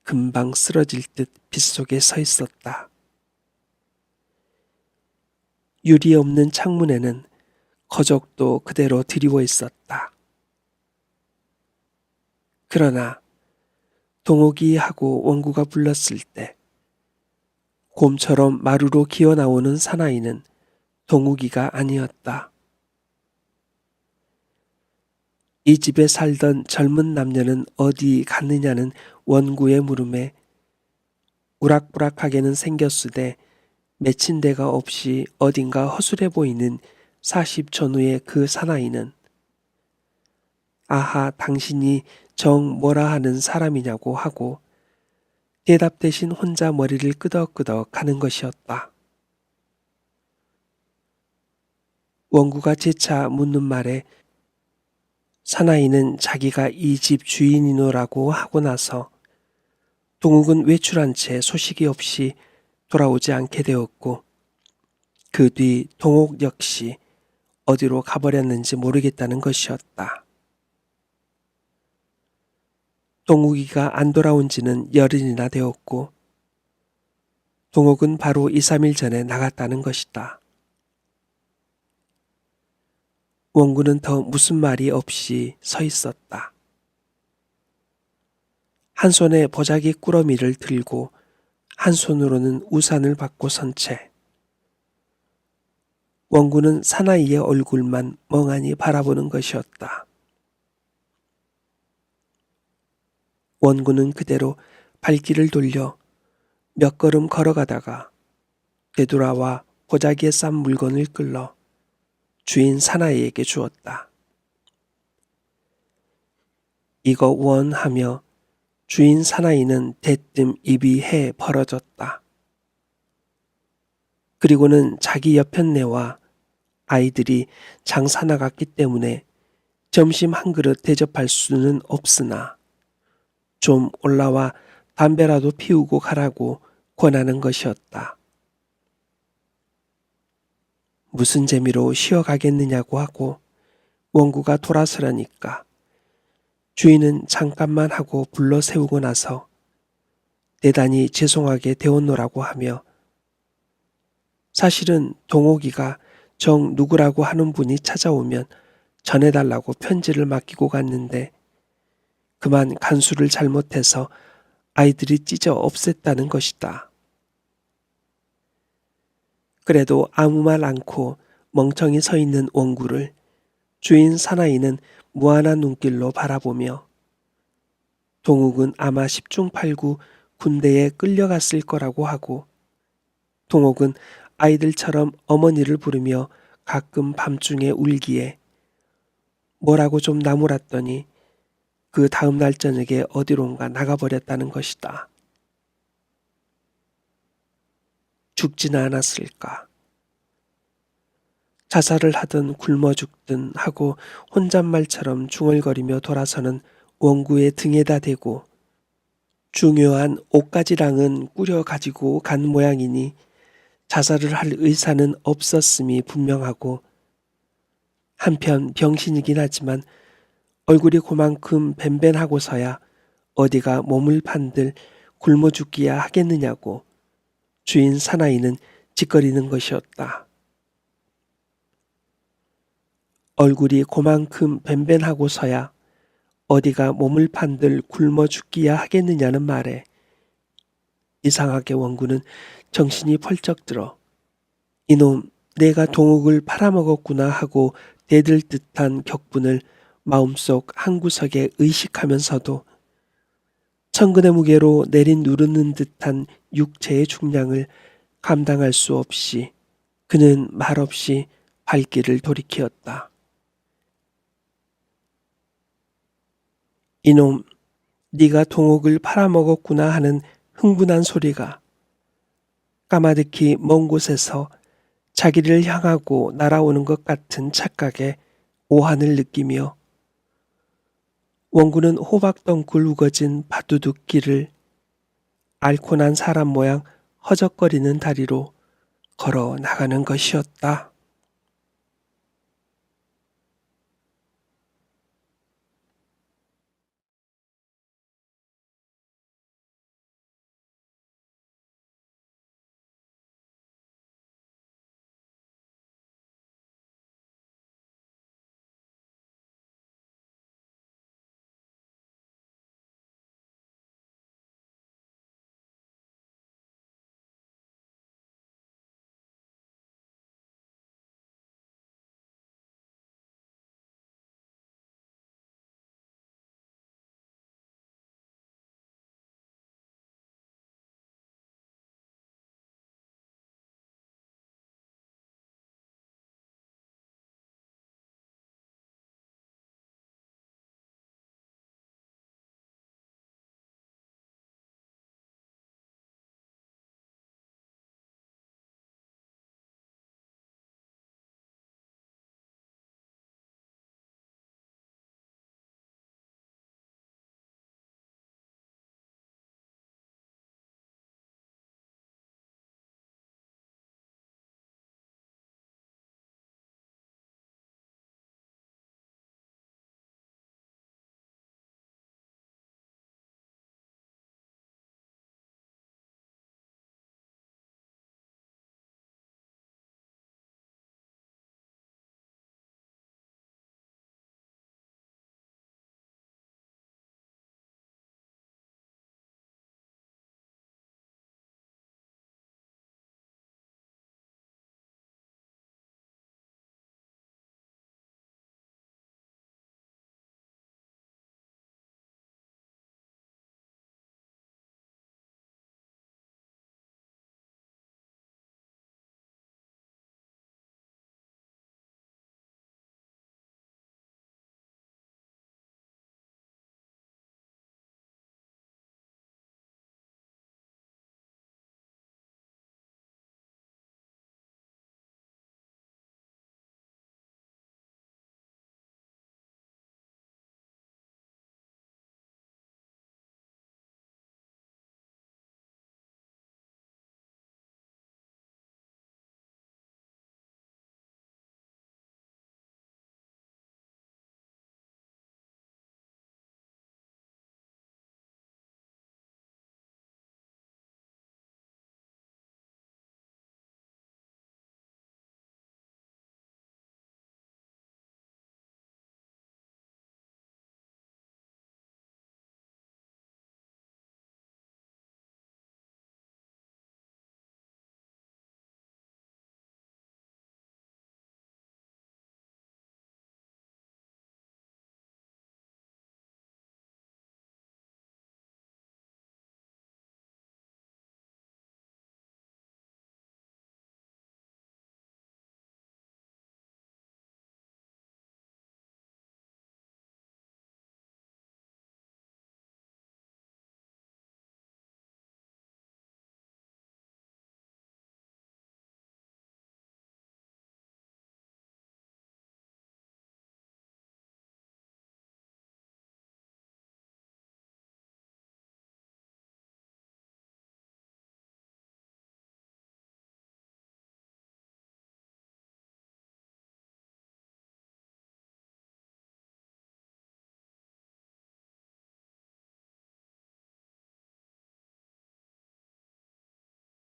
금방 쓰러질 듯 빗속에 서 있었다. 유리 없는 창문에는 거적도 그대로 드리워 있었다. 그러나 동욱이하고 원구가 불렀을 때 곰처럼 마루로 기어 나오는 사나이는 동욱이가 아니었다. 이 집에 살던 젊은 남녀는 어디 갔느냐는 원구의 물음에 우락부락하게는 생겼으되 맺힌 데가 없이 어딘가 허술해 보이는 40전후의 그 사나이는 아하 당신이 정 뭐라 하는 사람이냐고 하고 대답 대신 혼자 머리를 끄덕끄덕 하는 것이었다. 원구가 재차 묻는 말에 사나이는 자기가 이 집 주인이노라고 하고 나서 동욱은 외출한 채 소식이 없이 돌아오지 않게 되었고 그 뒤 동욱 역시 어디로 가버렸는지 모르겠다는 것이었다. 동욱이가 안 돌아온 지는 열흘이나 되었고 동욱은 바로 2, 3일 전에 나갔다는 것이다. 원구는 더 무슨 말이 없이 서 있었다. 한 손에 보자기 꾸러미를 들고 한 손으로는 우산을 받고 선 채 원구는 사나이의 얼굴만 멍하니 바라보는 것이었다. 원구는 그대로 발길을 돌려 몇 걸음 걸어가다가 되돌아와 보자기에 싼 물건을 끌러 주인 사나이에게 주었다. 이거 원하며 주인 사나이는 대뜸 입이 해 벌어졌다. 그리고는 자기 여편네와 아이들이 장사 나갔기 때문에 점심 한 그릇 대접할 수는 없으나 좀 올라와 담배라도 피우고 가라고 권하는 것이었다. 무슨 재미로 쉬어가겠느냐고 하고 원구가 돌아서려니까 주인은 잠깐만 하고 불러 세우고 나서 대단히 죄송하게 되었노라고 하며 사실은 동욱이가 정 누구라고 하는 분이 찾아오면 전해달라고 편지를 맡기고 갔는데 그만 간수를 잘못해서 아이들이 찢어 없앴다는 것이다. 그래도 아무 말 않고 멍청이 서 있는 원구를 주인 사나이는 무한한 눈길로 바라보며 동욱은 아마 10중 8구 군대에 끌려갔을 거라고 하고 동욱은 아이들처럼 어머니를 부르며 가끔 밤중에 울기에 뭐라고 좀 나무랐더니 그 다음 날 저녁에 어디론가 나가버렸다는 것이다. 죽지는 않았을까. 자살을 하든 굶어 죽든 하고 혼잣말처럼 중얼거리며 돌아서는 원구의 등에다 대고 중요한 옷가지랑은 꾸려 가지고 간 모양이니 자살을 할 의사는 없었음이 분명하고 한편 병신이긴 하지만 얼굴이 그만큼 벤벤하고서야 어디가 몸을 판들 굶어 죽기야 하겠느냐고 주인 사나이는 짓거리는 것이었다. 얼굴이 그만큼 벤벤하고서야 어디가 몸을 판들 굶어 죽기야 하겠느냐는 말에 이상하게 원군은 정신이 펄쩍 들어 이놈 내가 동욱을 팔아먹었구나 하고 대들 듯한 격분을 마음속 한구석에 의식하면서도 천근의 무게로 내린 누르는 듯한 육체의 중량을 감당할 수 없이 그는 말없이 발길을 돌이키었다. 이놈 네가 동욱을 팔아먹었구나 하는 흥분한 소리가 까마득히 먼 곳에서 자기를 향하고 날아오는 것 같은 착각에 오한을 느끼며 원군은 호박덩굴 우거진 바두둑 길을 앓고 난 사람 모양 허적거리는 다리로 걸어 나가는 것이었다.